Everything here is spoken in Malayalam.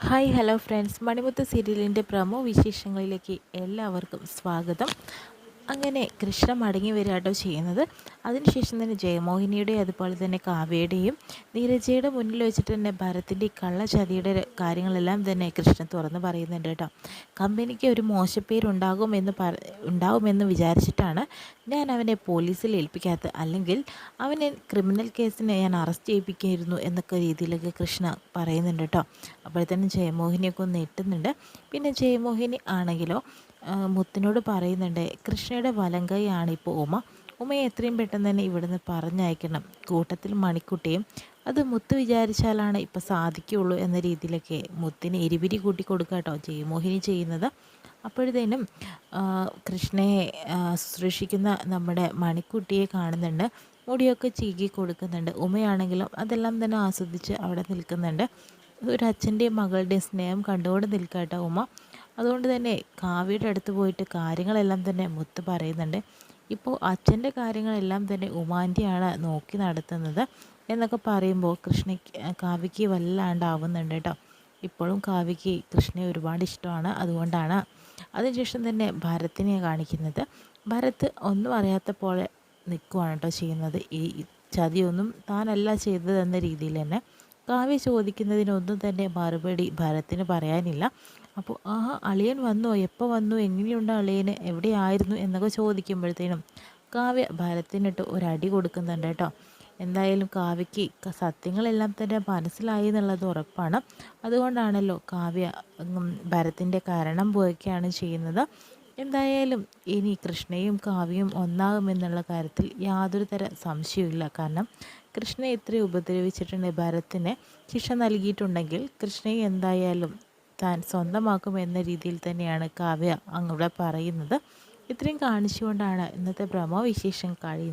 ഹായ് ഹലോ ഫ്രണ്ട്സ്, മണിമുത്ത് സീരിയലിൻ്റെ പ്രമോ വിശേഷങ്ങളിലേക്ക് എല്ലാവർക്കും സ്വാഗതം. അങ്ങനെ കൃഷ്ണ മടങ്ങി വരികയാട്ടോ ചെയ്യുന്നത്. അതിനുശേഷം തന്നെ ജയമോഹിനിയുടെയും അതുപോലെ തന്നെ കാവ്യയുടെയും നീരജയുടെ മുന്നിൽ വെച്ചിട്ട് തന്നെ ഭരത്തിൻ്റെ ഈ കള്ളച്ചതിയുടെ കാര്യങ്ങളെല്ലാം തന്നെ കൃഷ്ണൻ തുറന്ന് പറയുന്നുണ്ട് കേട്ടോ. കമ്പനിക്ക് ഒരു ഉണ്ടാകുമെന്ന് വിചാരിച്ചിട്ടാണ് ഞാൻ അവനെ പോലീസിൽ ഏൽപ്പിക്കാത്തത്, അല്ലെങ്കിൽ അവനെ ക്രിമിനൽ കേസിന് ഞാൻ അറസ്റ്റ് ചെയ്യിപ്പിക്കായിരുന്നു എന്നൊക്കെ രീതിയിലൊക്കെ കൃഷ്ണ പറയുന്നുണ്ട് കേട്ടോ. അപ്പോഴത്തേനും ജയമോഹിനിയൊക്കെ ഒന്ന് എത്തുന്നുണ്ട്. പിന്നെ ജയമോഹിനി ആണെങ്കിലോ മുത്തിനോട് പറയുന്നുണ്ട്, കൃഷ്ണയുടെ വലങ്കൈയാണ് ഇപ്പോൾ ഉമയെ എത്രയും പെട്ടെന്ന് തന്നെ ഇവിടുന്ന് പറഞ്ഞയക്കണം, കൂട്ടത്തിൽ മണിക്കുട്ടിയും. അത് മുത്ത് വിചാരിച്ചാലാണ് ഇപ്പോൾ സാധിക്കുകയുള്ളൂ എന്ന രീതിയിലൊക്കെ മുത്തിന് എരിപിരി കൂട്ടി കൊടുക്കുക കേട്ടോ ജയമോഹിനി ചെയ്യുന്നത്. അപ്പോഴത്തേനും കൃഷ്ണയെ ശുശ്രൂഷിക്കുന്ന നമ്മുടെ മണിക്കുട്ടിയെ കാണുന്നുണ്ട്. മുടിയൊക്കെ ചീകി കൊടുക്കുന്നുണ്ട്. ഉമയാണെങ്കിലും അതെല്ലാം തന്നെ ആസ്വദിച്ച് അവിടെ നിൽക്കുന്നുണ്ട്. ഒരു അച്ഛൻ്റെയും മകളുടെയും സ്നേഹം കണ്ടുകൊണ്ട് നിൽക്കുക കേട്ടോ ഉമ. അതുകൊണ്ട് തന്നെ കാവ്യയുടെ അടുത്ത് പോയിട്ട് കാര്യങ്ങളെല്ലാം തന്നെ മുത്ത് പറയുന്നുണ്ട്. ഇപ്പോൾ അച്ഛൻ്റെ കാര്യങ്ങളെല്ലാം തന്നെ ഉമാൻ്റെയാണ് നോക്കി നടത്തുന്നത് എന്നൊക്കെ പറയുമ്പോൾ കാവ്യയ്ക്ക് വല്ലാണ്ടാവുന്നുണ്ട് കേട്ടോ. ഇപ്പോഴും കാവ്യയ്ക്ക് കൃഷ്ണയെ ഒരുപാട് ഇഷ്ടമാണ്. അതുകൊണ്ടാണ്. അതിനുശേഷം തന്നെ ഭരത്തിനെ കാണിക്കുന്നത്. ഭരത് ഒന്നും അറിയാത്ത പോലെ നിൽക്കുകയാണ് കേട്ടോ ചെയ്യുന്നത്. ഈ ചതിയൊന്നും താനല്ല ചെയ്തതെന്ന രീതിയിൽ തന്നെ കാവ്യ ചോദിക്കുന്നതിനൊന്നും തന്നെ മറുപടി ഭരത്തിന് പറയാനില്ല. അപ്പോൾ അളിയൻ വന്നോ, എപ്പോൾ വന്നു, എങ്ങനെയുണ്ട് അളിയന്, എവിടെയായിരുന്നു എന്നൊക്കെ ചോദിക്കുമ്പോഴത്തേനും കാവ്യ ഭരത്തിനിട്ട് ഒരടി കൊടുക്കുന്നുണ്ട് കേട്ടോ. എന്തായാലും കാവ്യയ്ക്ക് സത്യങ്ങളെല്ലാം തന്നെ മനസ്സിലായി എന്നുള്ളത് ഉറപ്പാണ്. അതുകൊണ്ടാണല്ലോ കാവ്യ ഭരത്തിൻ്റെ കാരണം പോയൊക്കെയാണ് ചെയ്യുന്നത്. എന്തായാലും ഇനി കൃഷ്ണയും കാവ്യയും ഒന്നാകുമെന്നുള്ള കാര്യത്തിൽ യാതൊരു തര സംശയമില്ല. കാരണം കൃഷ്ണയെ ഇത്രയും ഉപദ്രവിച്ചിട്ടുണ്ട്, ഭരത്തിന് ശിക്ഷ നൽകിയിട്ടുണ്ടെങ്കിൽ കൃഷ്ണയെ എന്തായാലും താൻ സ്വന്തമാക്കുമെന്ന രീതിയിൽ തന്നെയാണ് കാവ്യ അങ്ങോട്ട് പറയുന്നത്. ഇത്രയും കാണിച്ചുകൊണ്ടാണ് ഇന്നത്തെ പ്രമോ വിശേഷം കഴിയുന്നത്.